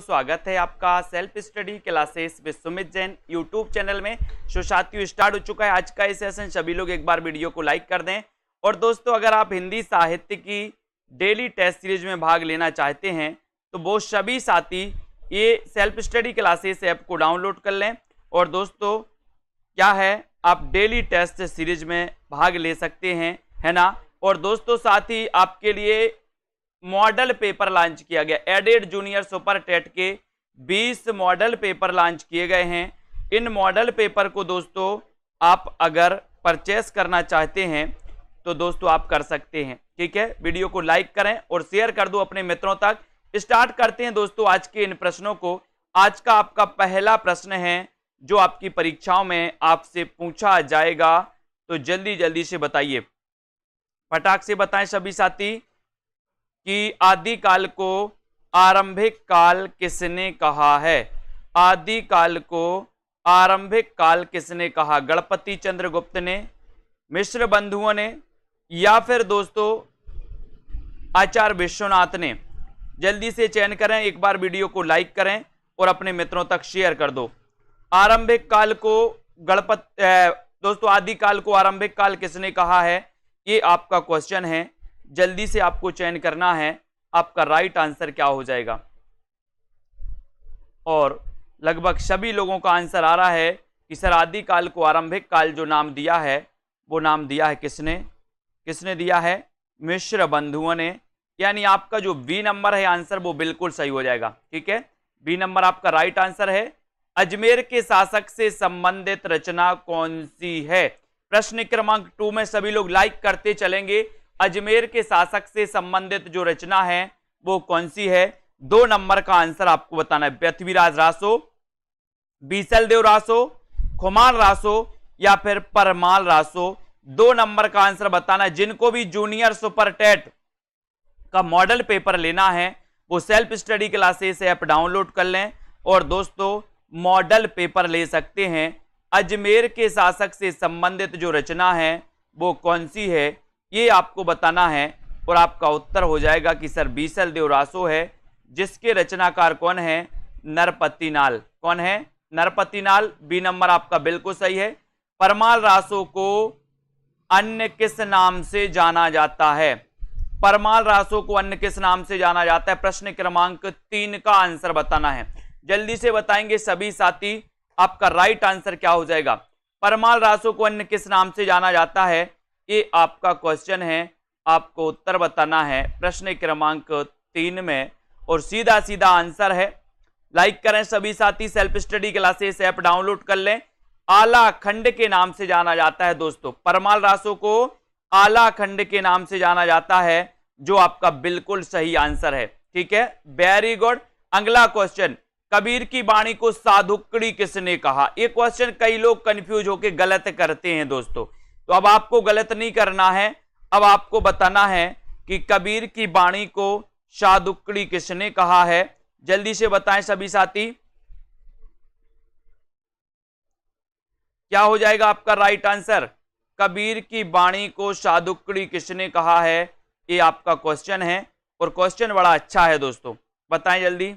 स्वागत है आपका self study classes with Sumit Jain YouTube channel में। साथियों स्टार्ट हो चुका है आज का ये सेशन। सभी लोग एक बार वीडियो को लाइक कर दें। और दोस्तों अगर आप हिंदी साहित्य की डेली टेस्ट सीरीज में भाग लेना चाहते हैं तो वो सभी साथी ये सेल्फ स्टडी क्लासेस ऐप को डाउनलोड कर लें। और दोस्तों क्या है, आप डेली टेस्ट सीरीज में भाग ले सकते हैं, है ना। और दोस्तों साथ ही आपके लिए मॉडल पेपर लॉन्च किया गया। एडेड जूनियर सुपर टेट के 20 मॉडल पेपर लॉन्च किए गए हैं। इन मॉडल पेपर को दोस्तों आप अगर परचेस करना चाहते हैं तो दोस्तों आप कर सकते हैं, ठीक है। वीडियो को लाइक करें और शेयर कर दो अपने मित्रों तक। स्टार्ट करते हैं दोस्तों आज के इन प्रश्नों को। आज का आपका पहला प्रश्न है जो आपकी परीक्षाओं में आपसे पूछा जाएगा, तो जल्दी जल्दी से बताइए, फटाक से बताएं सभी साथी कि आदिकाल को आरंभिक काल किसने कहा है। आदिकाल को आरंभिक काल किसने कहा? गणपति चंद्र गुप्त ने, मिश्र बंधुओं ने, या फिर दोस्तों आचार्य विश्वनाथ ने? जल्दी से चयन करें, एक बार वीडियो को लाइक करें और अपने मित्रों तक शेयर कर दो। आरंभिक काल को दोस्तों आदिकाल को आरंभिक काल किसने कहा है, ये आपका क्वेश्चन है। जल्दी से आपको चयन करना है, आपका राइट आंसर क्या हो जाएगा। और लगभग सभी लोगों का आंसर आ रहा है कि सर आदिकाल को आरंभिक काल जो नाम दिया है वो नाम दिया है किसने? किसने दिया है? मिश्र बंधुओं ने। यानी आपका जो बी नंबर है आंसर वो बिल्कुल सही हो जाएगा, ठीक है। बी नंबर आपका राइट आंसर है। अजमेर के शासक से संबंधित रचना कौन सी है? प्रश्न क्रमांक 2 में सभी लोग लाइक करते चलेंगे। अजमेर के शासक से संबंधित जो रचना है वो कौन सी है? 2 नंबर का आंसर आपको बताना है। पृथ्वीराज रासो, बीसलदेव रासो, खुमान रासो या फिर परमाल रासो? 2 नंबर का आंसर बताना है। जिनको भी जूनियर सुपर टेट का मॉडल पेपर लेना है वो self study classes app download कर लें और दोस्तों मॉडल पेपर ले सकते हैं। अजमेर के शासक से संबंधित जो रचना है वो कौन सी है ये आपको बताना है। और आपका उत्तर हो जाएगा कि सर बीसलदेव रासो है, जिसके रचनाकार कौन है? नरपतिनाल। कौन है? नरपतिनाल। बी नंबर आपका बिल्कुल सही है। परमाल रासो को अन्य किस नाम से जाना जाता है? परमाल रासो को अन्य किस नाम से जाना जाता है? प्रश्न क्रमांक 3 का आंसर बताना है। जल्दी से बताएंगे सभी साथी, आपका राइट आंसर क्या हो जाएगा। परमाल रासो को अन्य किस नाम से जाना जाता है, ये आपका क्वेश्चन है। आपको उत्तर बताना है प्रश्न क्रमांक 3 में और सीधा सीधा आंसर है। लाइक करें सभी साथी, self study classes app download कर लें। आला खंड के नाम से जाना जाता है दोस्तों। परमाल रासो को आला खंड के नाम से जाना जाता है, जो आपका बिल्कुल सही आंसर है, ठीक है। Very good. अगला क्वेश्चन, कबीर की वाणी को साधुकड़ी किसने कहा? ये क्वेश्चन कई लोग कंफ्यूज होकर गलत करते हैं दोस्तों, तो अब आपको गलत नहीं करना है। अब आपको बताना है कि कबीर की वाणी को साधुकड़ी किसने कहा है। जल्दी से बताएं सभी साथी, क्या हो जाएगा आपका राइट आंसर। कबीर की वाणी को साधुकड़ी किसने कहा है, ये आपका क्वेश्चन है। और क्वेश्चन बड़ा अच्छा है दोस्तों, बताएं जल्दी।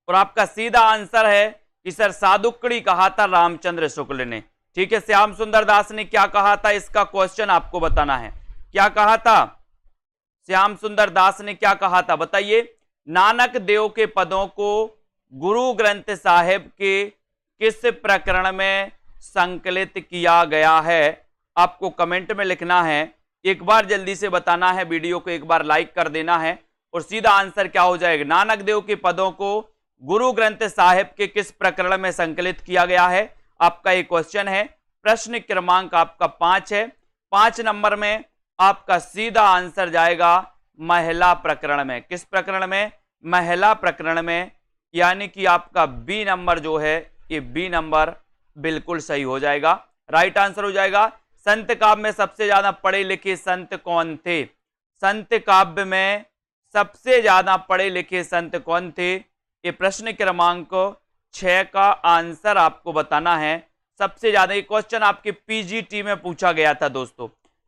और आपका सीधा आंसर है कि सर साधुकड़ी कहा था रामचंद्र शुक्ल ने, ठीक है। श्याम सुंदर दास ने क्या कहा था, इसका क्वेश्चन आपको बताना है। क्या कहा था? श्याम सुंदर दास ने क्या कहा था बताइए। नानक देव के पदों को गुरु ग्रंथ साहिब के किस प्रकरण में संकलित किया गया है? आपको कमेंट में लिखना है। एक बार जल्दी से बताना है, वीडियो को एक बार लाइक कर देना है और सीधा आंसर क्या हो जाएगा। नानक देव के पदों को गुरु ग्रंथ साहिब के किस प्रकरण में संकलित किया गया है, आपका एक क्वेश्चन है। प्रश्न क्रमांक आपका 5 है। 5 नंबर में आपका सीधा आंसर जाएगा महिला प्रकरण में। किस प्रकरण में? महिला प्रकरण में। यानी कि आपका बी नंबर जो है ये बी नंबर बिल्कुल सही हो जाएगा, राइट आंसर हो जाएगा। संत काव्य में सबसे ज्यादा पढ़े लिखे संत कौन थे? संत काव्य में सबसे ज्यादा पढ़े लिखे संत कौन थे? ये प्रश्न क्रमांक 6 का आंसर आपको बताना है। सबसे ज्यादा ये क्वेश्चन आपके पीजीटी में पूछा गया था दोस्तों,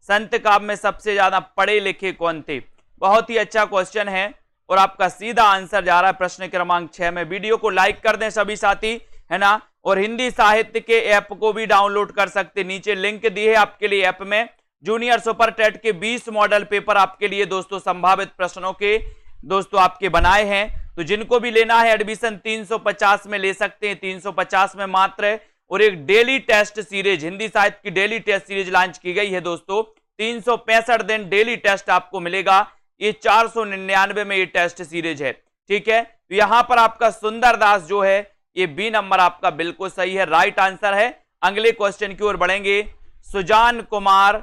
संत काव्य में सबसे ज्यादा पढ़े लिखे कौन थे। बहुत ही अच्छा क्वेश्चन है और आपका सीधा आंसर जा रहा है प्रश्न क्रमांक 6 में। वीडियो को लाइक कर दें सभी साथी, है ना। और हिंदी साहित्य के ऐप को भी डाउनलोड कर सकते, नीचे लिंक दी है आपके लिए। ऐप में जूनियर सुपर टेट के 20 मॉडल पेपर आपके लिए दोस्तों संभावित प्रश्नों के दोस्तों आपके बनाए हैं। तो जिनको भी लेना है एडमिशन 350 में ले सकते हैं, 350 में मात्र। और एक डेली टेस्ट सीरीज, हिंदी साहित्य की डेली टेस्ट सीरीज लॉन्च की गई है दोस्तों। 365 दिन डेली टेस्ट आपको मिलेगा। ये 499 में ये टेस्ट सीरीज है, ठीक है। तो यहां पर आपका सुंदर दास जो है ये बी नंबर आपका बिल्कुल सही है, राइट आंसर है। अगले क्वेश्चन की ओर बढ़ेंगे। सुजान कुमार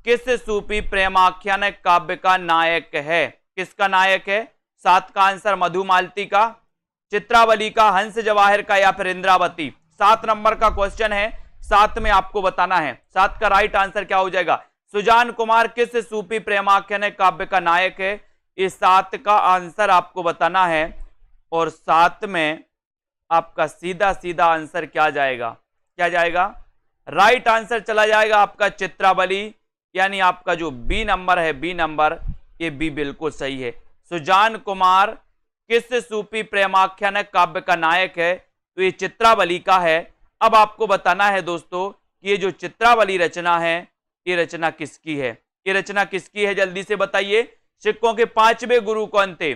किस सूफी प्रेमाख्यान काव्य का नायक है? किसका नायक है? 7 का आंसर मधुमालती का, चित्रावली का, हंस जवाहिर का या फिर इंद्रावती। 7 नंबर का क्वेश्चन है, 7 में आपको बताना है। 7 का राइट आंसर क्या हो जाएगा? सुजान कुमार किस सूफी प्रेमाख्यान काव्य का नायक है? इस 7 का आंसर आपको बताना है। और 7 में आपका सीधा सीधा आंसर क्या जाएगा? क्या जाएगा? राइट आंसर चला जाएगा आपका चित्रावली, यानी आपका जो बी नंबर है, बी नंबर, ये बी बिल्कुल सही है। सुजान कुमार किस सूफी प्रेमाख्यान काव्य का नायक है? तो ये चित्रावली का है। अब आपको बताना है दोस्तों कि ये जो चित्रावली रचना है ये रचना किसकी है? ये रचना किसकी है? जल्दी से बताइए। सिखों के 5वें गुरु कौन थे?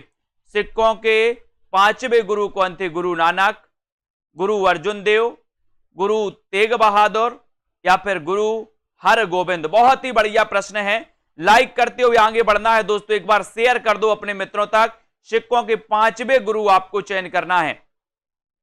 सिखों के 5वें गुरु कौन थे? गुरु नानक, गुरु अर्जुन देव, गुरु तेग बहादुर या फिर गुरु हर गोविंद? बहुत ही बढ़िया प्रश्न है। लाइक करते हुए आगे बढ़ना है दोस्तों, एक बार शेयर कर दो अपने मित्रों तक। सिखों के 5वें गुरु आपको चयन करना है,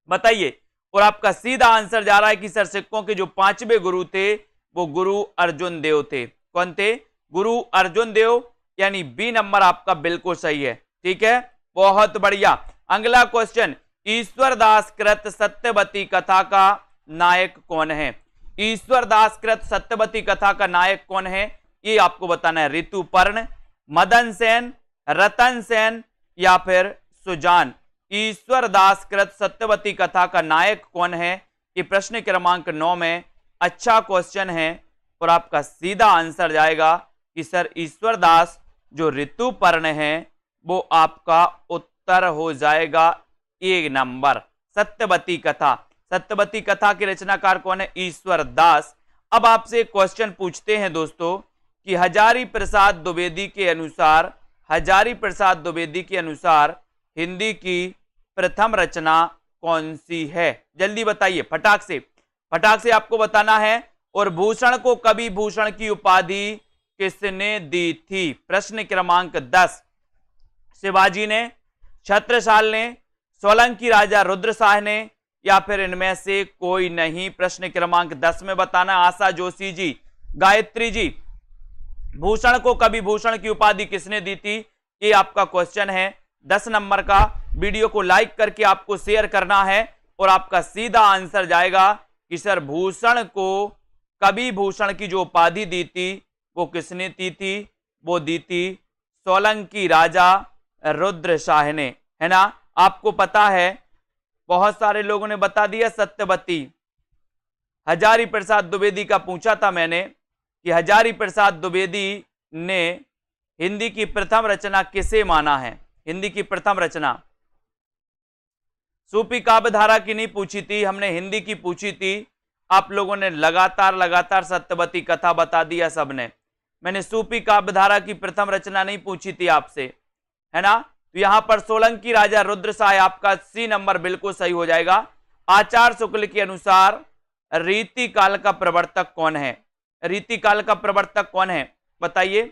बताइए। और आपका सीधा आंसर जा रहा है कि सर सिखों के जो 5वें गुरु थे वो गुरु अर्जुन देव थे। कौन थे? गुरु अर्जुन देव, यानी बी नंबर आपका बिल्कुल सही है, ठीक है। बहुत बढ़िया। अगला क्वेश्चन, ईश्वरदास कृत सत्यवती कथा का नायक कौन है? ईश्वरदास कृत सत्यवती कथा का नायक कौन है? ये आपको बताना है। ऋतुपर्ण, मदन सेन, रतन सेन या फिर सुजान? ईश्वरदास कृत सत्यवती कथा का नायक कौन है? ये प्रश्न क्रमांक 9 में अच्छा क्वेश्चन है। और आपका सीधा आंसर जाएगा कि सर ईश्वरदास जो ऋतुपर्ण है वो आपका उत्तर हो जाएगा 1 नंबर। सत्यवती कथा, सत्यवती कथा के रचनाकार कौन है? ईश्वरदास। अब आपसे एक क्वेश्चन पूछते हैं दोस्तों कि हजारी प्रसाद द्विवेदी के अनुसार, हजारी प्रसाद द्विवेदी के अनुसार हिंदी की प्रथम रचना कौन सी है? जल्दी बताइए, फटाक से आपको बताना है। और भूषण को कवि भूषण की उपाधि किसने दी थी? प्रश्न क्रमांक 10। शिवाजी ने, छत्रसाल ने, सोलंकी राजा रुद्रशाह ने या फिर इनमें से कोई नहीं? प्रश्न क्रमांक 10 में बताना। आशा जोशी जी, गायत्री जी, भूषण को कवि भूषण की उपाधि किसने दी थी? ये आपका क्वेश्चन है 10 नंबर का। वीडियो को लाइक करके आपको शेयर करना है। और आपका सीधा आंसर जाएगा कि सर भूषण को कवि भूषण की जो उपाधि दी थी वो किसने दी थी? वो दी थी सोलंकी राजा रुद्रशाह ने, है ना। आपको पता है बहुत सारे लोगों ने बता दिया सत्यवती। हजारी प्रसाद द्विवेदी का पूछा था मैंने कि हजारी प्रसाद द्विवेदी ने हिंदी की प्रथम रचना किसे माना है? हिंदी की प्रथम रचना सूफी काव्य धारा की नहीं पूछी थी, हमने हिंदी की पूछी थी। आप लोगों ने लगातार सत्यवती कथा बता दिया सबने। मैंने सूफी काव्य धारा की प्रथम रचना नहीं पूछी थी आपसे, है ना। तो यहां पर सोलंकी राजा रुद्रशाह आपका सी नंबर बिल्कुल सही हो जाएगा। आचार्य शुक्ल के अनुसार रीति काल का प्रवर्तक कौन है? रीति काल का प्रवर्तक कौन है बताइए?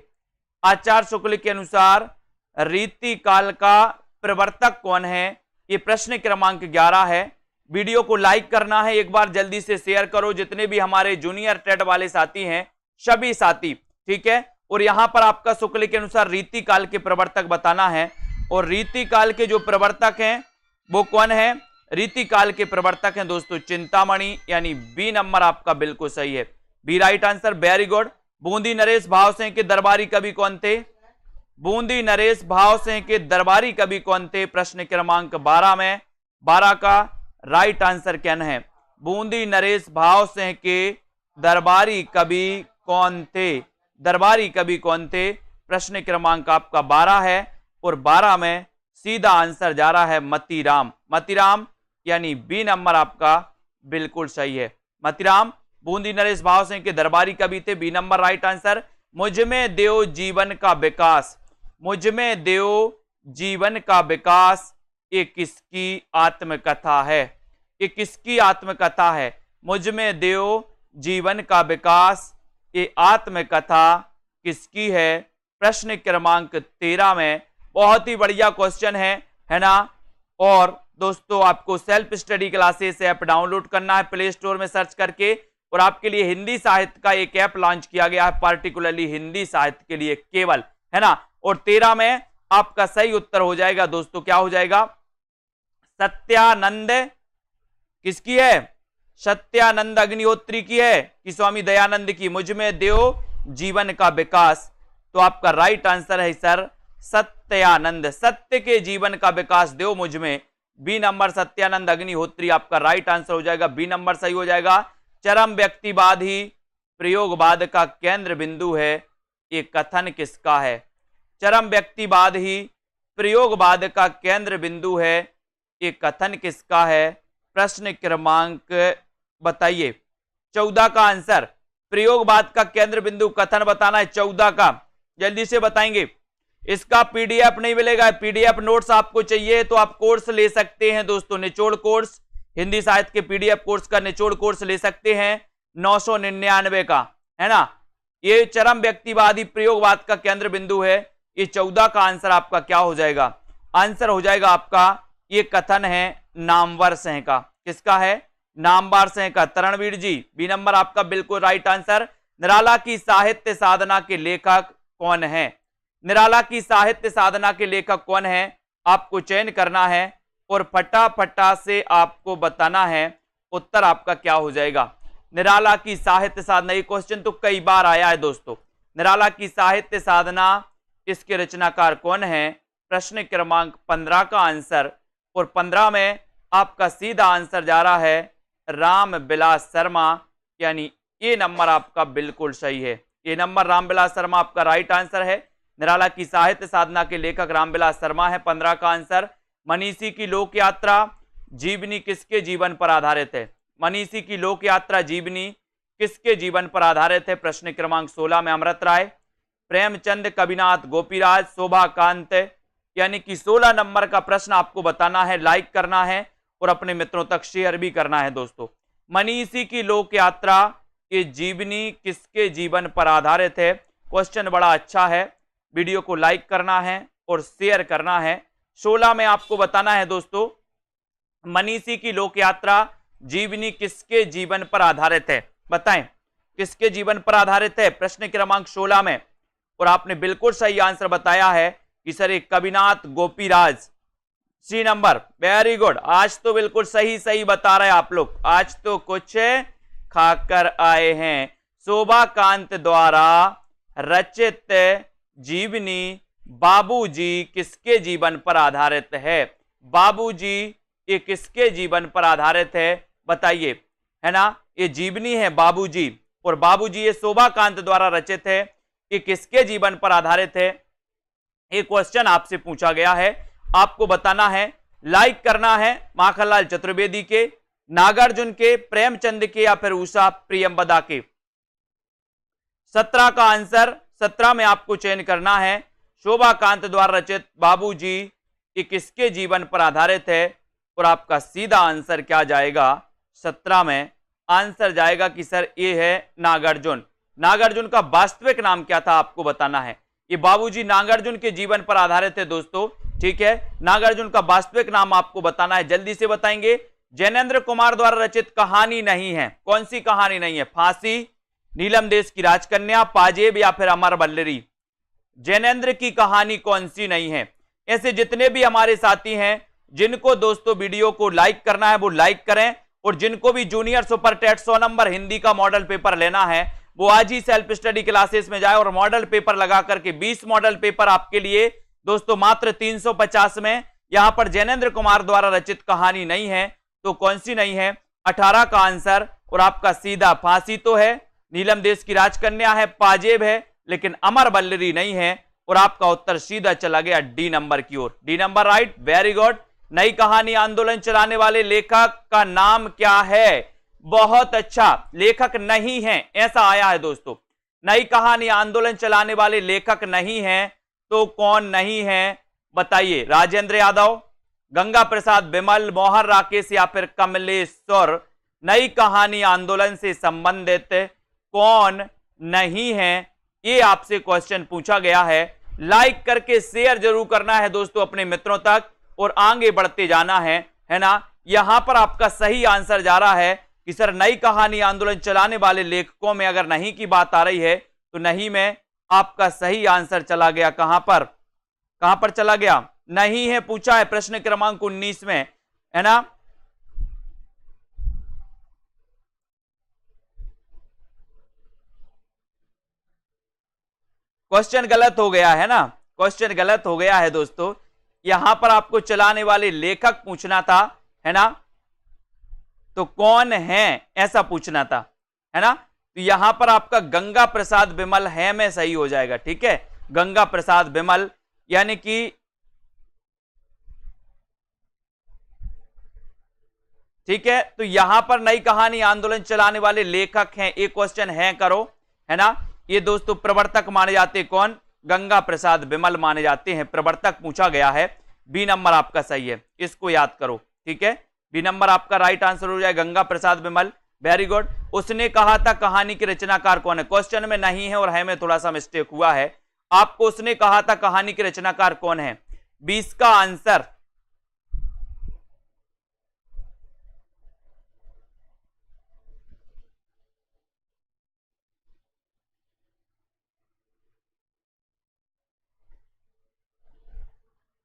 आचार्य शुक्ल के अनुसार रीति काल का प्रवर्तक कौन है? ये प्रश्न क्रमांक 11 है। वीडियो को लाइक करना है, एक बार जल्दी से शेयर करो जितने भी हमारे जूनियर टेट वाले साथी हैं, सभी साथी, ठीक है। और यहां पर आपका शुक्ल के अनुसार रीति काल के प्रवर्तक बताना है। और रीति काल के जो प्रवर्तक हैं वो कौन है? रीति काल के प्रवर्तक हैं दोस्तों चिंतामणि, यानी बी नंबर आपका बिल्कुल सही है, B right answer, very good. Bundi नरेश भाव सिंह के दरबारी कवि कौन थे? बूंदी नरेश भाव सिंह के दरबारी कवि कौन थे? प्रश्न क्रमांक 12 में 12 का राइट आंसर क्या है? बूंदी नरेश भाव सिंह के दरबारी कवि कौन थे? दरबारी कवि कौन थे? प्रश्न क्रमांक आपका 12 है और 12 में सीधा आंसर जा रहा है मतीराम। मतीराम यानी बी नंबर आपका बिल्कुल सही है। मतीराम बूंदी नरेश भाव सिंह के दरबारी कवि थे, बी नंबर राइट आंसर। मुझमें देव जीवन का विकास, मुझमें देव जीवन का विकास, ये किसकी आत्मकथा है? ये किसकी आत्मकथा है? मुझमें देव जीवन का विकास, ये आत्मकथा किसकी है? प्रश्न क्रमांक 13 में बहुत ही बढ़िया क्वेश्चन है ना। और दोस्तों आपको self study classes app download करना है प्ले स्टोर में सर्च करके, और आपके लिए हिंदी साहित्य का एक ऐप लॉन्च किया गया है पार्टिकुलरली हिंदी साहित्य के लिए केवल, है ना। और 13 में आपका सही उत्तर हो जाएगा दोस्तों, क्या हो जाएगा? सत्यानंद किसकी है? सत्यानंद अग्निहोत्री की है कि स्वामी दयानंद की? मुझमें देव जीवन का विकास, तो आपका राइट आंसर है सर सत्यानंद। सत्य के जीवन का विकास देव मुझमें, बी नंबर सत्यानंद अग्निहोत्री आपका राइट आंसर हो जाएगा, बी नंबर सही हो जाएगा। चरम व्यक्तिवाद ही प्रयोगवाद का केंद्र बिंदु है, ये कथन किसका है? चरम व्यक्तिवाद ही प्रयोगवाद का केंद्र बिंदु है, ये कथन किसका है? प्रश्न क्रमांक बताइए 14 का आंसर। प्रयोगवाद का केंद्र बिंदु कथन बताना है 14 का, जल्दी से बताएंगे। इसका पीडीएफ नहीं मिलेगा, पीडीएफ नोट्स आपको चाहिए तो आप कोर्स ले सकते हैं दोस्तों, निचोड़ कोर्स, हिंदी साहित्य के पीडीएफ कोर्स का निचोड़ कोर्स ले सकते हैं 999 का, है ना। ये चरम व्यक्तिवादी प्रयोगवाद का केंद्र बिंदु है, ये 14 का आंसर आपका क्या हो जाएगा? आंसर हो जाएगा आपका, ये कथन है नामवर सिंह का। किसका है? नामवर सिंह का। तरणवीर जी बी नंबर आपका बिल्कुल राइट आंसर। निराला की साहित्य साधना के लेखक कौन है? निराला की साहित्य साधना के लेखक कौन है? आपको चयन करना है और फटाफटा से आपको बताना है उत्तर आपका क्या हो जाएगा। निराला की साहित्य साधना, ये क्वेश्चन तो कई बार आया है दोस्तों। निराला की साहित्य साधना, इसके रचनाकार कौन है? प्रश्न क्रमांक 15 का आंसर, और 15 में आपका सीधा आंसर जा रहा है रामविलास शर्मा, यानी ये नंबर आपका बिल्कुल सही है। ये नंबर रामविलास शर्मा आपका राइट आंसर है। निराला की साहित्य साधना के लेखक रामविलास शर्मा है, 15 का आंसर। मनीषी की लोक यात्रा जीवनी किसके जीवन पर आधारित है? मनीषी की लोक यात्रा जीवनी किसके जीवन पर आधारित है? प्रश्न क्रमांक 16 में अमृत राय, प्रेमचंद, कविनाथ गोपीराज, शोभाकांत, यानी कि 16 नंबर का प्रश्न आपको बताना है, लाइक करना है और अपने मित्रों तक शेयर भी करना है दोस्तों। मनीषी की लोक यात्रा, ये जीवनी किसके जीवन पर आधारित है? क्वेश्चन बड़ा अच्छा है, वीडियो को लाइक करना है और शेयर करना है। 16 में आपको बताना है दोस्तों, मनीषी की लोक यात्रा जीवनी किसके जीवन पर आधारित है? बताएं किसके जीवन पर आधारित है? प्रश्न क्रमांक 16 में, और आपने बिल्कुल सही आंसर बताया है कि सर एक कविनाथ गोपीराज, सी नंबर, वेरी गुड। आज तो बिल्कुल सही सही बता रहे आप लोग, आज तो कुछ खाकर आए हैं। शोभाकांत द्वारा रचित जीवनी बाबूजी किसके जीवन पर आधारित है? बाबूजी ये किसके जीवन पर आधारित है? बताइए, है ना। ये जीवनी है बाबूजी, और बाबूजी ये शोभाकांत द्वारा रचित है, ये किसके जीवन पर आधारित है? एक क्वेश्चन आपसे पूछा गया है, आपको बताना है, लाइक करना है माखनलाल चतुर्वेदी के, नागार्जुन के, प्रेमचंद के, या फिर उषा प्रियंवदा के। 17 का आंसर, 17 में आपको चयन करना है। शोभाकांत द्वारा रचित बाबूजी ये किसके जीवन पर आधारित है? और आपका सीधा आंसर क्या जाएगा? 17 में आंसर जाएगा कि सर ये है नागार्जुन। नागार्जुन का वास्तविक नाम क्या था आपको बताना है। ये बाबूजी नागार्जुन के जीवन पर आधारित है दोस्तों, ठीक है। नागार्जुन का वास्तविक नाम आपको बताना है, जल्दी से बताएंगे। जैनेन्द्र कुमार द्वारा रचित कहानी नहीं है, कौन सी कहानी नहीं है? फांसी, नीलम देश की राजकन्या, पाजेब, या फिर अमर बल्लरी। जैनेन्द्र की कहानी कौन सी नहीं है? ऐसे जितने भी हमारे साथी हैं जिनको दोस्तों वीडियो को लाइक करना है वो लाइक करें, और जिनको भी junior super TET 100 number Hindi का मॉडल पेपर लेना है वो आज ही सेल्फ स्टडी क्लासेस में जाए और मॉडल पेपर लगा करके 20 मॉडल पेपर आपके लिए दोस्तों मात्र 350 में। यहां पर जैनेन्द्र कुमार द्वारा रचित कहानी नहीं है, तो कौन सी नहीं है? 18 का आंसर। और आपका सीधा फांसी तो है, नीलम देश की राजकन्या है, पाजेब है, लेकिन अमर बल्लरी नहीं है। और आपका उत्तर सीधा चला गया डी नंबर की ओर। D number right, very good. नई कहानी आंदोलन चलाने वाले लेखक का नाम क्या है? बहुत अच्छा, लेखक नहीं है ऐसा आया है दोस्तों। नई कहानी आंदोलन चलाने वाले लेखक नहीं है, तो कौन नहीं है बताइए? राजेंद्र यादव, गंगा प्रसाद बिमल, मोहन राकेश या फिर कमलेश्वर। नई कहानी आंदोलन से संबंधित कौन नहीं है, ये आपसे क्वेश्चन पूछा गया है। लाइक करके शेयर जरूर करना है दोस्तों अपने मित्रों तक और आगे बढ़ते जाना है ना। यहां पर आपका सही आंसर जा रहा है कि सर नई कहानी आंदोलन चलाने वाले लेखकों में अगर नहीं की बात आ रही है तो नहीं में आपका सही आंसर चला गया। कहां पर चला गया? नहीं है पूछा है प्रश्न क्रमांक 19 में, है ना। क्वेश्चन गलत हो गया है ना, क्वेश्चन गलत हो गया है दोस्तों। यहां पर आपको चलाने वाले लेखक पूछना था, है ना, तो कौन है ऐसा पूछना था, है ना। तो यहां पर आपका गंगा प्रसाद बिमल है में सही हो जाएगा, ठीक है। गंगा प्रसाद बिमल यानी कि ठीक है। तो यहां पर नई कहानी आंदोलन चलाने वाले लेखक हैं, एक क्वेश्चन है करो, है ना। ये दोस्तों प्रवर्तक माने जाते कौन? गंगा प्रसाद बिमल माने जाते हैं, प्रवर्तक पूछा गया है। बी नंबर आपका सही है, इसको याद करो, ठीक है। बी नंबर आपका राइट आंसर हो जाए, गंगा प्रसाद बिमल, वेरी गुड। उसने कहा था कहानी के रचनाकार कौन है? क्वेश्चन में नहीं है और है में थोड़ा सा मिस्टेक हुआ है। आपको उसने कहा था कहानी के रचनाकार कौन है, 20 का आंसर।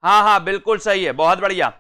हाँ बिल्कुल सही है, बहुत बढ़िया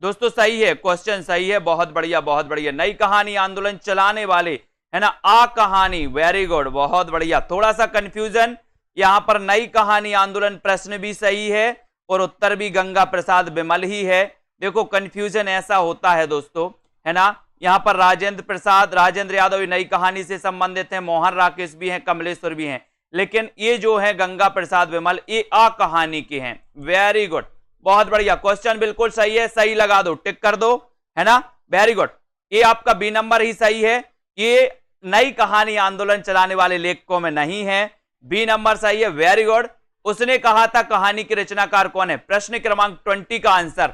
दोस्तों, सही है, क्वेश्चन सही है, बहुत बढ़िया बहुत बढ़िया। नई कहानी आंदोलन चलाने वाले, है ना, आ कहानी, वेरी गुड, बहुत बढ़िया। थोड़ा सा कंफ्यूजन यहां पर, नई कहानी आंदोलन प्रश्न भी सही है और उत्तर भी गंगा प्रसाद बिमल ही है। देखो कंफ्यूजन ऐसा होता है दोस्तों, है ना। यहां पर राजेंद्र यादव नई कहानी से संबंधित है, मोहन राकेश भी हैं, कमलेश्वर भी हैं, लेकिन ये जो है गंगा प्रसाद बिमल ये आ कहानी के हैं। वेरी गुड, बहुत बढ़िया, क्वेश्चन बिल्कुल सही है, सही लगा दो, टिक कर दो, है ना, वेरी गुड। ये आपका बी नंबर ही सही है, ये नई कहानी आंदोलन चलाने वाले लेखकों में नहीं है, बी नंबर सही है, वेरी गुड। उसने कहा था कहानी के रचनाकार कौन है? प्रश्न क्रमांक 20 का आंसर,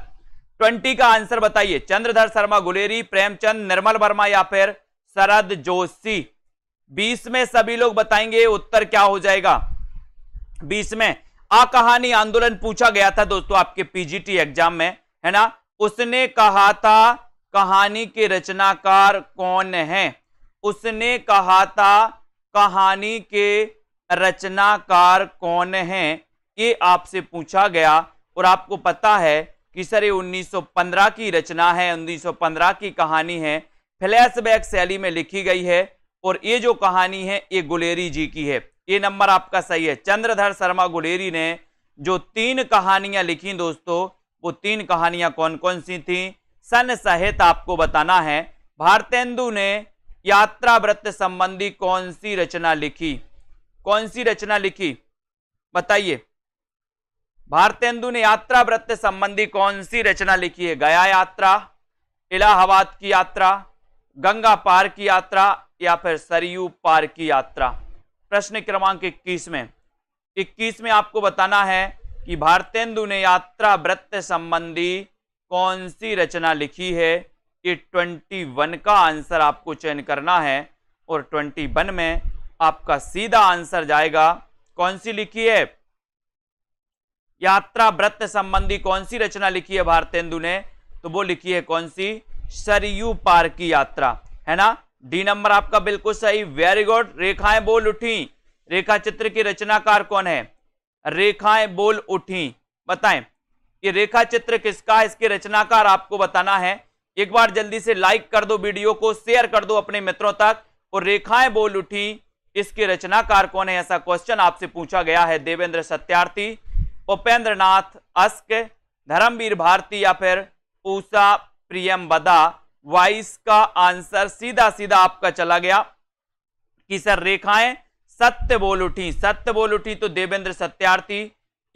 20 का आंसर बताइए। चंद्रधर शर्मा गुलेरी, प्रेमचंद, निर्मल वर्मा या फिर शरद जोशी। 20 में सभी लोग बताएंगे उत्तर क्या हो जाएगा। 20 में आ कहानी आंदोलन पूछा गया था दोस्तों आपके पीजीटी एग्जाम में, है ना। उसने कहा था कहानी के रचनाकार कौन है? उसने कहा था कहानी के रचनाकार कौन है, ये आपसे पूछा गया। और आपको पता है कि सर ये 1915 की रचना है, 1915 की कहानी है, फ्लैशबैक शैली में लिखी गई है और ये जो कहानी है ये गुलेरी जी की है। ये नंबर आपका सही है। चंद्रधर शर्मा गुलेरी ने जो 3 कहानियां लिखी दोस्तों, वो 3 कहानियां कौन कौन सी थी? सन सहित आपको बताना है। भारतेंदु ने यात्रा वृत्त संबंधी कौन सी रचना लिखी? कौन सी रचना लिखी बताइए। भारतेंदु ने यात्रा वृत्त संबंधी कौन सी रचना लिखी है? गया यात्रा, इलाहाबाद की यात्रा, गंगा पार की यात्रा या फिर सरयू पार की यात्रा। प्रश्न क्रमांक 21 में आपको बताना है कि भारतेंदु ने यात्रा वृत्त संबंधी कौन सी रचना लिखी है। ये 21 का आंसर आपको चयन करना है और 21 में आपका सीधा आंसर जाएगा। कौन सी लिखी है? यात्रा वृत्त संबंधी कौन सी रचना लिखी है भारतेंदु ने? तो वो लिखी है कौन सी? सरयू पार की यात्रा, है ना। डी नंबर आपका बिल्कुल सही, वेरी गुड। रेखाएं बोल उठी, रेखा चित्र की रचनाकार कौन है? रेखाएं बोल उठी, बताएं ये रेखा चित्र किसका है, इसके रचनाकार आपको बताना है। एक बार जल्दी से लाइक कर दो वीडियो को, शेयर कर दो अपने मित्रों तक। और रेखाएं बोल उठी इसके रचनाकार कौन है, ऐसा क्वेश्चन आपसे पूछा गया है। देवेंद्र सत्यार्थी, उपेंद्र नाथ अस्क, धर्मवीर भारती या फिर उषा प्रियमवदा। वाइस का आंसर सीधा सीधा आपका चला गया कि सर रेखाएं सत्य बोल उठी, सत्य बोल उठी, तो देवेंद्र सत्यार्थी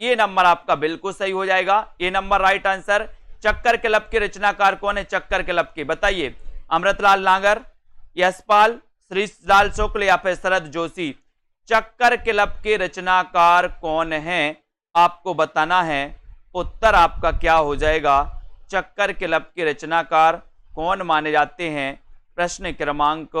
ये नंबर आपका बिल्कुल सही हो जाएगा, ये नंबर राइट आंसर। चक्कर क्लब के रचनाकार कौन है, चक्कर क्लब के बताइए, अमृतलाल नागर, यशपाल, श्रीलाल शुक्ल या फिर शरद जोशी। चक्कर क्लब के रचनाकार कौन है आपको बताना है, उत्तर आपका क्या हो जाएगा, चक्कर क्लब के रचनाकार कौन माने जाते हैं। प्रश्न क्रमांक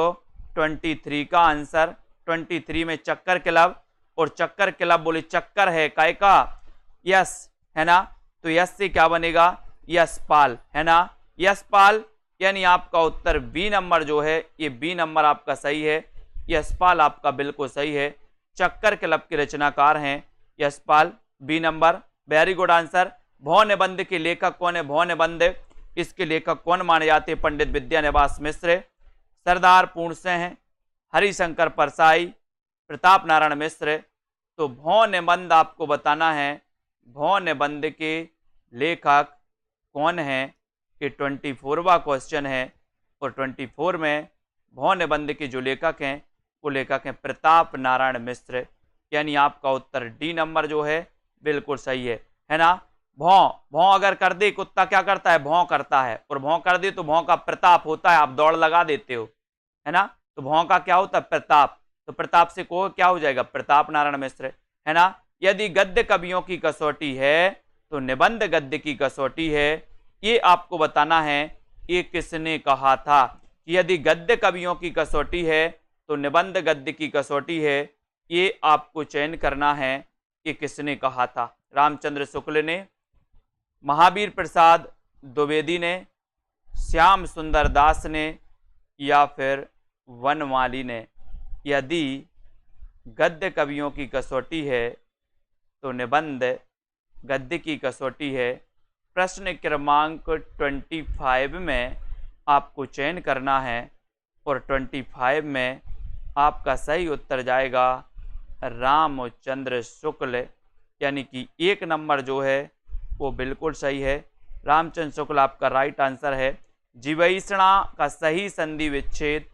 23 का आंसर, 23 में चक्कर क्लब, और चक्कर क्लब बोले चक्कर है काय का, यस है ना, तो यस से क्या बनेगा, यशपाल है ना, यशपाल, यानी आपका उत्तर बी नंबर जो है, ये बी नंबर आपका सही है, यशपाल आपका बिल्कुल सही है। चक्कर क्लब के रचनाकार हैं Yashpal, B number, very good answer. भौ निबंध के लेखक कौन है, भौ निबंध इसके लेखक कौन माने जाते हैं, पंडित विद्यानिवास मिश्र, सरदार पूर्ण सिंह, हरिशंकर परसाई, प्रताप नारायण मिश्र। तो भौ निबंध आपको बताना है, भौ निबंध के लेखक कौन है, कि 24वां क्वेश्चन है, और 24 में भौ निबंध के जो लेखक हैं वो लेखक हैं प्रताप नारायण मिश्र, यानी आपका उत्तर डी नंबर जो है बिल्कुल सही है ना। भौं, भौं अगर कर दे कुत्ता क्या करता है, भौं करता है, और भौं कर दे तो भौं का प्रताप होता है, आप दौड़ लगा देते हो है ना, तो भौं का क्या होता है, प्रताप, तो प्रताप से को क्या हो जाएगा, प्रताप नारायण मिश्र है ना। यदि गद्य कवियों की कसौटी है तो निबंध गद्य की कसौटी है, ये आपको बताना है, ये किसने कहा था, कि यदि गद्य कवियों की कसौटी है तो निबंध गद्य की कसौटी है, ये आपको चयन करना है, ये किसने कहा था, रामचंद्र शुक्ल ने, महावीर प्रसाद द्विवेदी ने, श्याम सुंदर दास ने, या फिर वनमाली ने। यदि गद्य कवियों की कसौटी है तो निबंध गद्य की कसौटी है। प्रश्न क्रमांक 25 में आपको चयन करना है, और 25 में आपका सही उत्तर जाएगा रामचंद्र शुक्ल, यानी कि एक नंबर जो है वो बिल्कुल सही है, रामचंद्र शुक्ल आपका राइट आंसर है। जीवेषणा का सही संधि विच्छेद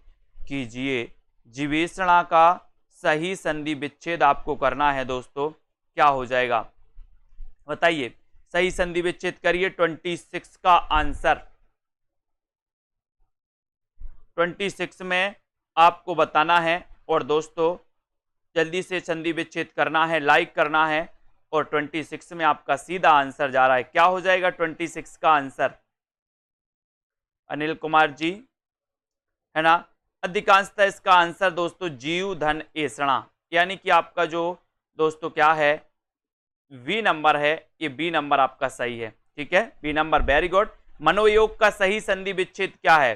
कीजिए, जीवेषणा का सही संधि विच्छेद आपको करना है दोस्तों, क्या हो जाएगा बताइए, सही संधि विच्छेद करिए। 26 का आंसर, 26 में आपको बताना है, और दोस्तों जल्दी से संधि विच्छेद करना है, लाइक करना है, और 26 में आपका सीधा आंसर जा रहा है, क्या हो जाएगा 26 का आंसर, अनिल कुमार जी है ना। अधिकांशतः इसका आंसर दोस्तों जीव धन एषणा, यानी कि आपका जो दोस्तों क्या है बी नंबर है, ये बी नंबर आपका सही है, ठीक है, बी नंबर, वेरी गुड। मनोयोग का सही संधि विच्छेद क्या है,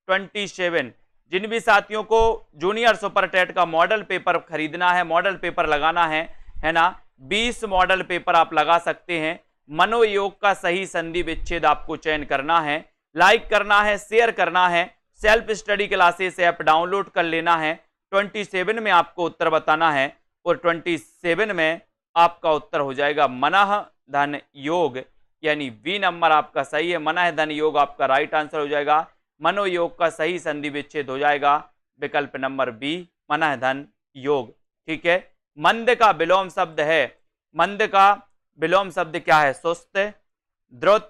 27। जिन भी साथियों को जूनियर सुपर टेट का मॉडल पेपर खरीदना है, मॉडल पेपर लगाना है ना, 20 मॉडल पेपर आप लगा सकते हैं। मनोयोग का सही संधि विच्छेद आपको चयन करना है, लाइक करना है, शेयर करना है, self study classes app download कर लेना है। 27 में आपको उत्तर बताना है, और 27 में आपका उत्तर हो जाएगा मनः धन योग, यानी बी नंबर आपका सही है, मनः धन योग आपका राइट आंसर हो जाएगा। मनोयोग का सही संधि विच्छेद हो जाएगा विकल्प नंबर बी, मनः धन योग, ठीक है। मंद का विलोम शब्द है, मंद का विलोम शब्द क्या है, सुस्त, द्रुत,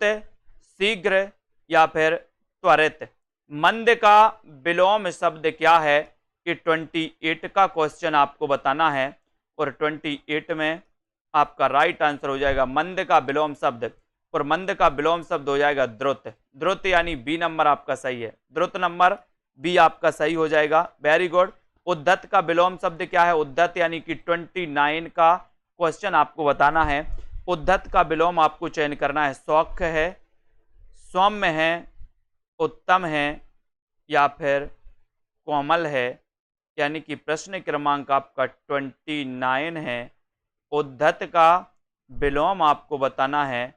शीघ्र या फिर त्वरित। मंद का विलोम शब्द क्या है, कि 28 का क्वेश्चन आपको बताना है, और 28 में आपका राइट आंसर हो जाएगा मंद का विलोम शब्द, और मंद का विलोम शब्द हो जाएगा द्रुत, द्रुत यानी बी नंबर आपका सही है, द्रुत नंबर बी आपका सही हो जाएगा, वेरी गुड। उद्धत का विलोम शब्द क्या है, उद्धत यानी कि 29 का क्वेश्चन आपको बताना है, उद्धत का विलोम आपको चयन करना है, सौख्य है, सौम्य है, उत्तम है, या फिर कोमल है, यानी कि प्रश्न क्रमांक आपका 29 है। उद्धत का विलोम आपको बताना है,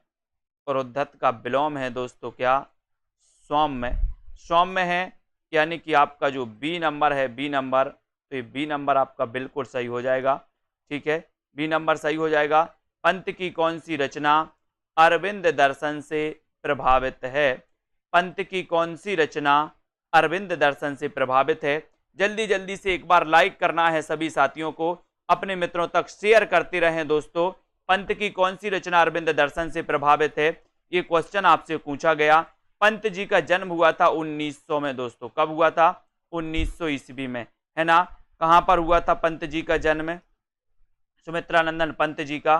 और उद्धत का विलोम है दोस्तों क्या, सौम्य, सौम्य है, यानी कि आपका जो बी नंबर है, बी नंबर तो ये बी नंबर आपका बिल्कुल सही हो जाएगा। ठीक है, बी नंबर सही हो जाएगा। पंत की कौन सी रचना अरविंद दर्शन से प्रभावित है? पंत की कौन सी रचना अरविंद दर्शन से प्रभावित है? जल्दी जल्दी से एक बार लाइक करना है सभी साथियों को, अपने मित्रों तक शेयर करते रहें दोस्तों। पंत की कौन सी रचना अरविंद दर्शन से प्रभावित है, ये क्वेश्चन आपसे पूछा गया। पंत जी का जन्म हुआ था 1900 में दोस्तों। कब हुआ था? 1900 ईस्वी में, है ना। कहां पर हुआ था पंत जी का जन्म? सुमित्रानंदन पंत जी का,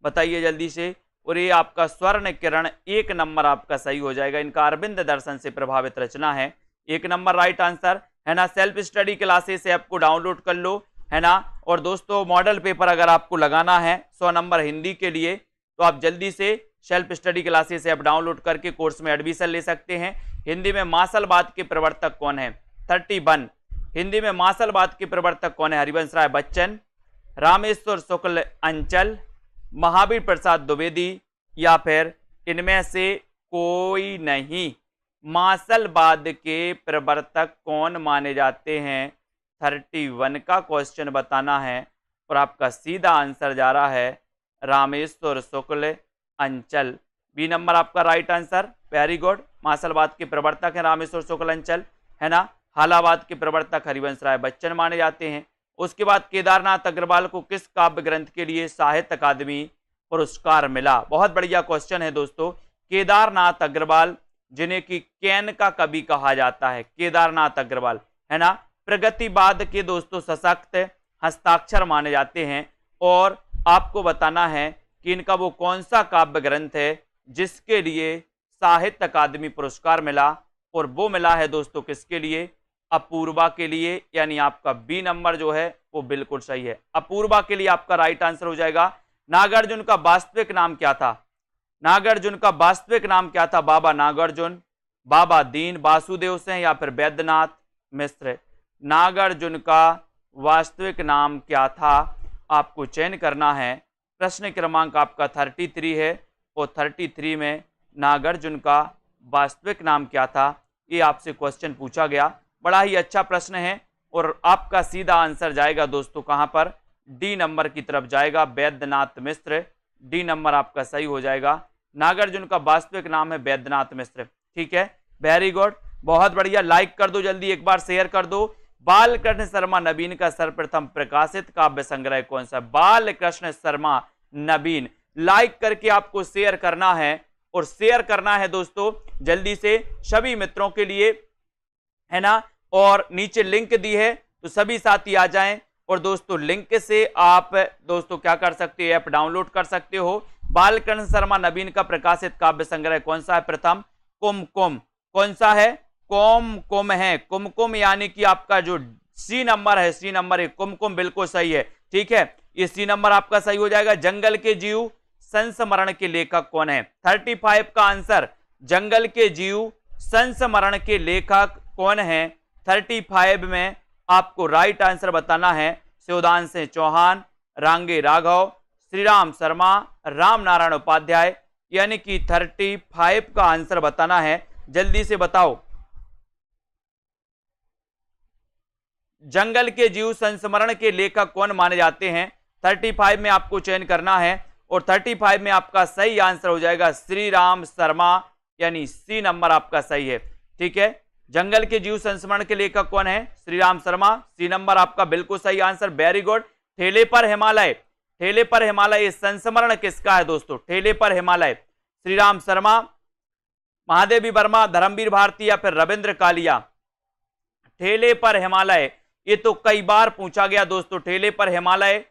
बताइए जल्दी से। और ये आपका स्वर्ण किरण एक नंबर आपका सही हो जाएगा। इनका अरविंद दर्शन से प्रभावित रचना है, एक नंबर राइट आंसर, है ना। सेल्फ स्टडी क्लासेस ऐप को डाउनलोड कर लो, है ना। और दोस्तों मॉडल पेपर अगर आपको लगाना है 100 नंबर हिंदी के लिए, तो आप जल्दी से self study classes app download करके कोर्स में एडमिशन ले सकते हैं। हिंदी में मार्शलवाद के प्रवर्तक कौन है? 31। हिंदी में मार्शलवाद के प्रवर्तक कौन है? हरिवंश राय बच्चन, रामेश्वर शुक्ल अंचल, महावीर प्रसाद द्विवेदी, या फिर इनमें से कोई नहीं। मार्शलवाद के प्रवर्तक कौन माने जाते हैं? 31 का क्वेश्चन बताना है और आपका सीधा आंसर जा रहा है रामेश्वर शुक्ल अंचल। बी नंबर आपका राइट आंसर, वेरी गुड। मार्शलवाद के प्रवर्तक है रामेश्वर शुक्ल अंचल, है ना। हालावाद के प्रवर्तक हरिवंश राय बच्चन माने जाते हैं। उसके बाद केदारनाथ अग्रवाल को किस काव्य ग्रंथ के लिए साहित्य अकादमी पुरस्कार मिला? बहुत बढ़िया क्वेश्चन है दोस्तों। केदारनाथ अग्रवाल, जिन्हें कि कैन का कवि कहा जाता है, केदारनाथ अग्रवाल, है ना, प्रगतिवाद के दोस्तों सशक्त हस्ताक्षर माने जाते हैं। और आपको बताना है कि इनका वो कौन सा काव्य ग्रंथ है जिसके लिए साहित्य अकादमी पुरस्कार मिला, और वो मिला है दोस्तों किसके लिए? अपूर्वा के लिए। यानी आपका बी नंबर जो है वो बिल्कुल सही है, अपूर्वा के लिए आपका राइट आंसर हो जाएगा। नागार्जुन का वास्तविक नाम क्या था? नागार्जुन का वास्तविक नाम क्या था? बाबा नागार्जुन, बाबा दीन वासुदेव सिंह, या फिर वैद्यनाथ मिश्र। नागार्जुन का वास्तविक नाम क्या था? आपको चयन करना है। प्रश्न क्रमांक आपका 33 है, और 33 में नागार्जुन का वास्तविक नाम क्या था, ये आपसे क्वेश्चन पूछा गया। बड़ा ही अच्छा प्रश्न है, और आपका सीधा आंसर जाएगा दोस्तों कहां पर? डी नंबर की तरफ जाएगा, वैद्यनाथ मिश्र। डी नंबर आपका सही हो जाएगा। नागार्जुन का वास्तविक नाम है वैद्यनाथ मिश्र। ठीक है, वेरी गुड, बहुत बढ़िया। लाइक कर दो जल्दी, एक बार शेयर कर दो। बालकृष्ण शर्मा नवीन का सर्वप्रथम प्रकाशित काव्य संग्रह कौन सा? बालकृष्ण शर्मा नवीन। लाइक करके आपको शेयर करना है, और शेयर करना है दोस्तों जल्दी से सभी मित्रों के लिए, है ना। और नीचे लिंक दी है, तो सभी साथी आ जाएं, और दोस्तों लिंक से आप दोस्तों क्या कर सकते हो? ऐप डाउनलोड कर सकते हो। बालकृष्ण शर्मा नवीन का प्रकाशित काव्य संग्रह कौन सा है? प्रथम कुमकुम। कौन सा है? कुमकुम है, कुमकुम, यानी कि आपका जो सी नंबर है, सी नंबर है, कुमकुम बिल्कुल सही है। ठीक है, ये सी नंबर आपका सही हो जाएगा। जंगल के जीव संस्मरण के लेखक कौन है? 35 का आंसर, जंगल के जीव संस्मरण के लेखक कौन है? 35 में आपको राइट आंसर बताना है। शिवदान सिंह चौहान, रांगे राघव, श्रीराम शर्मा, राम नारायण उपाध्याय। यानी कि 35 का आंसर बताना है, जल्दी से बताओ। जंगल के जीव संस्मरण के लेखक कौन माने जाते हैं? 35 में आपको चयन करना है, और 35 में आपका सही आंसर हो जाएगा श्री राम शर्मा, यानी सी नंबर आपका सही है। ठीक है, जंगल के जीव संस्मरण के लेखक कौन है? श्री राम शर्मा, सी नंबर आपका बिल्कुल सही आंसर, वेरी गुड। ठेले पर हिमालय, ठेले पर हिमालय संस्मरण किसका है दोस्तों? ठेले पर हिमालय, श्री राम शर्मा, महादेवी वर्मा, धर्मवीर भारती, या फिर रविंद्र कालिया। ठेले पर हिमालय, ये तो कई बार पूछा गया दोस्तों। ठेले पर हिमालय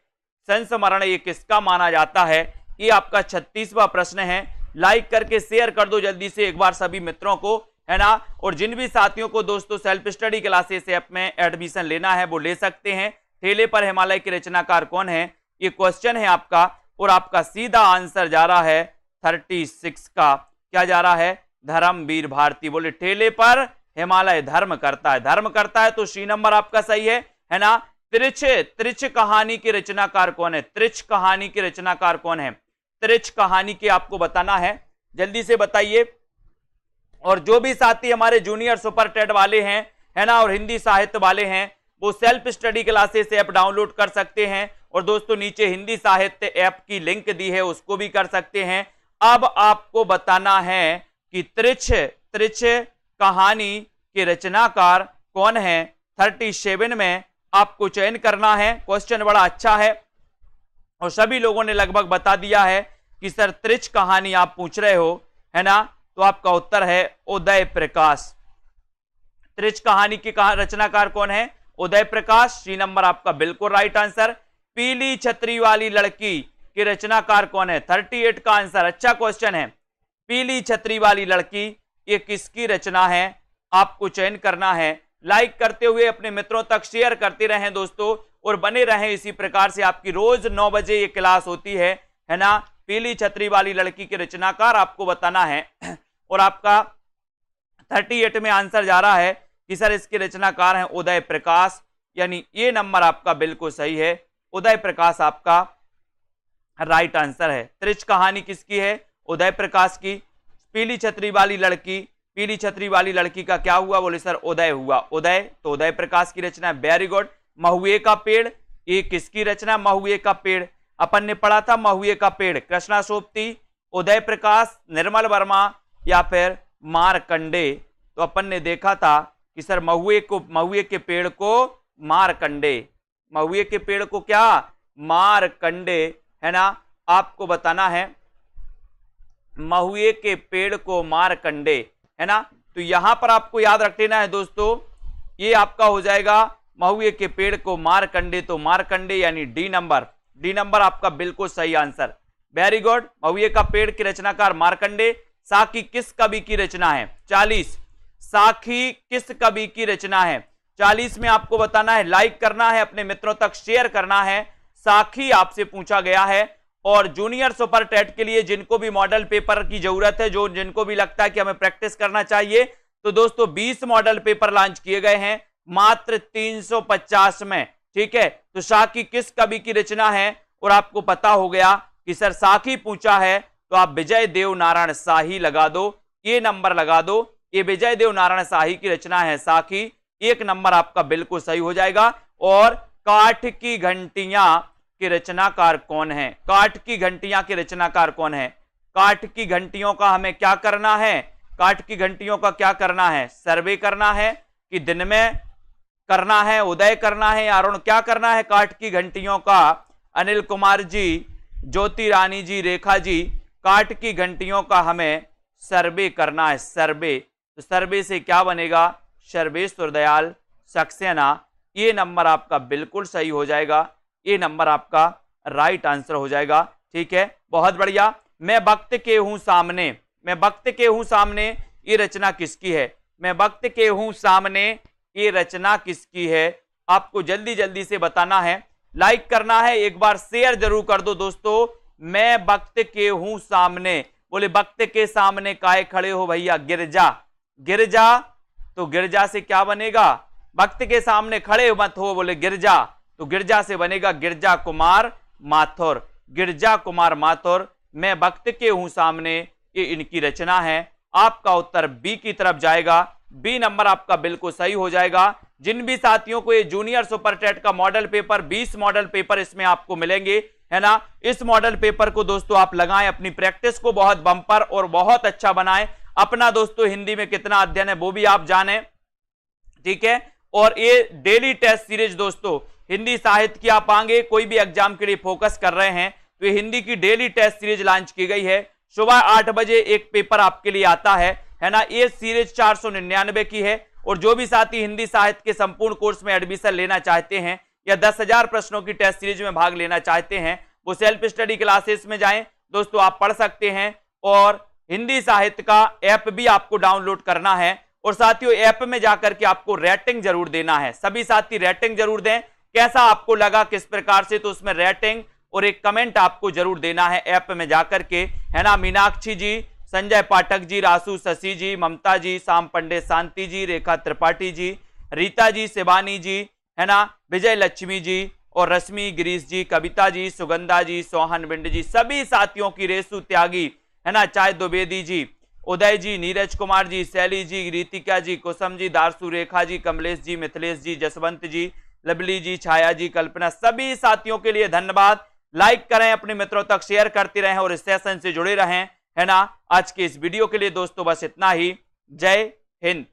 संस्मरण ये किसका माना जाता है? ये आपका 36वां प्रश्न है। लाइक करके शेयर कर दो जल्दी से एक बार सभी मित्रों को, है ना। और जिन भी साथियों को दोस्तों सेल्फ स्टडी क्लासेस ऐप में एडमिशन लेना है वो ले सकते हैं। ठेले पर हिमालय के रचनाकार कौन है? ये क्वेश्चन है आपका, और आपका सीधा आंसर जा रहा है 36 का। क्या जा रहा है? धर्मवीर भारती। बोले ठेले पर हिमालय धर्म करता है, धर्म करता है, तो सी नंबर आपका सही है ना। त्रिच कहानी के रचनाकार कौन है? त्रिच कहानी के रचनाकार कौन है? त्रिच कहानी के आपको बताना है, जल्दी से बताइए। और जो भी साथी हमारे जूनियर सुपर टेट वाले हैं, है ना, और हिंदी साहित्य वाले हैं, वो self study classes app download कर सकते हैं। और दोस्तों नीचे हिंदी साहित्य ऐप की लिंक दी है, उसको भी कर सकते हैं। अब आपको बताना है कि त्रिछ कहानी के रचनाकार कौन है। 37 में आपको चयन करना है। क्वेश्चन बड़ा अच्छा है और सभी लोगों ने लगभग बता दिया है कि सर त्रिछ कहानी आप पूछ रहे हो, है ना। तो आपका उत्तर है उदय प्रकाश। त्रिछ कहानी के रचनाकार कौन है? उदय प्रकाश। सी नंबर आपका बिल्कुल राइट आंसर। पीली छतरी वाली लड़की के रचनाकार कौन है? 38 का आंसर। अच्छा क्वेश्चन है। पीली छतरी वाली लड़की ये किसकी रचना है? आपको चयन करना है। लाइक करते हुए अपने मित्रों तक शेयर करते रहें दोस्तों, और बने रहें इसी प्रकार से। आपकी रोज 9 बजे ये क्लास होती है ना। पीली छतरी वाली लड़की के रचनाकार आपको बताना है। और आपका 38 में आंसर जा रहा है कि सर इसके रचनाकार हैं उदय प्रकाश, यानी ये नंबर आपका बिल्कुल सही है। उदय प्रकाश आपका राइट आंसर है। त्रिछ कहानी किसकी है? उदय प्रकाश की। पीली छतरी वाली लड़की, पीली छतरी वाली लड़की का क्या हुआ? बोले सर उदय हुआ। उदय, तो उदय प्रकाश की रचना है। Very good. महुए का पेड़, ये किसकी रचना? महुए का पेड़ अपन ने पढ़ा था। महुए का पेड़ कृष्णा सोबती, उदय प्रकाश, निर्मल वर्मा या फिर मारकंडे। तो अपन ने देखा था कि सर महुए के पेड़ को मारकंडे, महुए के पेड़ को क्या? मारकंडे, है ना। आपको बताना है महुए के पेड़ को मारकंडे, है ना। तो यहां पर आपको याद रख लेना है दोस्तों, ये आपका हो जाएगा महुए के पेड़ को मारकंडे, तो मारकंडे यानी डी नंबर। डी नंबर आपका बिल्कुल सही आंसर। Very good. महुए का पेड़ की रचनाकार मारकंडे। साखी किस कवि की रचना है? 40। साखी किस कवि की रचना है? 40 में आपको बताना है। लाइक करना है, अपने मित्रों तक शेयर करना है। साखी आपसे पूछा गया है। और जूनियर सुपर टेट के लिए जिनको भी मॉडल पेपर की जरूरत है, जो जिनको भी लगता है कि हमें प्रैक्टिस करना चाहिए, तो दोस्तों 20 मॉडल पेपर लॉन्च किए गए हैं मात्र 350 में। ठीक है, तो साखी किस कवि की रचना है? और आपको पता हो गया कि सर साखी पूछा है, तो आप विजय देव नारायण शाही लगा दो, ये नंबर लगा दो। ये विजय देव नारायण शाही की रचना है साखी। 1 नंबर आपका बिल्कुल सही हो जाएगा। और काठ की घंटियां के रचनाकार कौन है? काठ की घंटियां के रचनाकार कौन है? काठ की घंटियों का हमें क्या करना है? काठ की घंटियों का क्या करना है? सर्वे करना है कि दिन में करना है, उदय करना है, अरुण क्या करना है? काठ की घंटियों का अनिल कुमार जी, ज्योति रानी जी, रेखा जी, काठ की घंटियों का हमें सर्वे करना है। सर्वे, तो सर्वे से क्या बनेगा? सर्वेश्वर दयाल सक्सेना। ये नंबर आपका बिल्कुल सही हो जाएगा। ये नंबर आपका राइट आंसर हो जाएगा। ठीक है, बहुत बढ़िया। मैं वक्त के हूं सामने, मैं वक्त के हूं सामने, ये रचना किसकी है? मैं वक्त के हूं सामने, ये रचना किसकी है? आपको जल्दी जल्दी से बताना है। लाइक करना है, एक बार शेयर जरूर कर दो दोस्तों। मैं वक्त के हूं सामने, बोले वक्त के सामने काहे खड़े हो भैया? गिरजा, गिरजा, तो गिरजा से क्या बनेगा? वक्त के सामने खड़े मत हो, बोले गिरजा, तो गिरजा से बनेगा गिरजा कुमार माथुर। गिरजा कुमार माथुर, मैं वक्त के हूं सामने, ये इनकी रचना है। आपका उत्तर बी की तरफ जाएगा। बी नंबर आपका बिल्कुल सही हो जाएगा। जिन भी साथियों को ये जूनियर सुपर टेट का मॉडल पेपर, 20 मॉडल पेपर इसमें आपको मिलेंगे, है ना। इस मॉडल पेपर को दोस्तों आप लगाएं, अपनी प्रैक्टिस को बहुत बम्पर और बहुत अच्छा बनाएं। अपना दोस्तों हिंदी में कितना अध्ययन है वो भी आप जानें। ठीक है, और ये डेली टेस्ट सीरीज दोस्तों, हिंदी साहित्य की आप आगे कोई भी एग्जाम के लिए फोकस कर रहे हैं तो ये हिंदी की डेली टेस्ट सीरीज लॉन्च की गई है। सुबह 8 बजे एक पेपर आपके लिए आता है ना। ये सीरीज 499 की है। और जो भी साथी हिंदी साहित्य के संपूर्ण कोर्स में एडमिशन लेना चाहते हैं या 10,000 प्रश्नों की टेस्ट सीरीज में भाग लेना चाहते हैं, वो सेल्फ स्टडी क्लासेस में जाएं दोस्तों, आप पढ़ सकते हैं। और हिंदी साहित्य का ऐप भी आपको डाउनलोड करना है। और साथियों ऐप में जाकर के आपको रेटिंग जरूर देना है। सभी साथी रेटिंग जरूर दें, कैसा आपको लगा, किस प्रकार से, तो उसमें रेटिंग और एक कमेंट आपको जरूर देना है ऐप में जाकर के, है ना। मीनाक्षी जी, संजय पाठक जी, रासू शशि जी, ममता जी, शाम पंडे, शांति जी, रेखा त्रिपाठी जी, रीता जी, शिवानी जी, है ना, विजय लक्ष्मी जी और रश्मि गिरीश जी, कविता जी, सुगंधा जी, सोहन बिंड जी, सभी साथियों की, रेसु त्यागी, है ना, चाय द्विवेदी जी, उदय जी, नीरज कुमार जी, शैली जी, रीतिका जी, कुसुम जी, दारसू, रेखा जी, कमलेश जी, मिथिलेश जी, जसवंत जी, लवली जी, छाया जी, कल्पना, सभी साथियों के लिए धन्यवाद। लाइक करें, अपने मित्रों तक शेयर करते रहें और इस सेशन से जुड़े रहें, है ना। आज के इस वीडियो के लिए दोस्तों बस इतना ही। जय हिंद।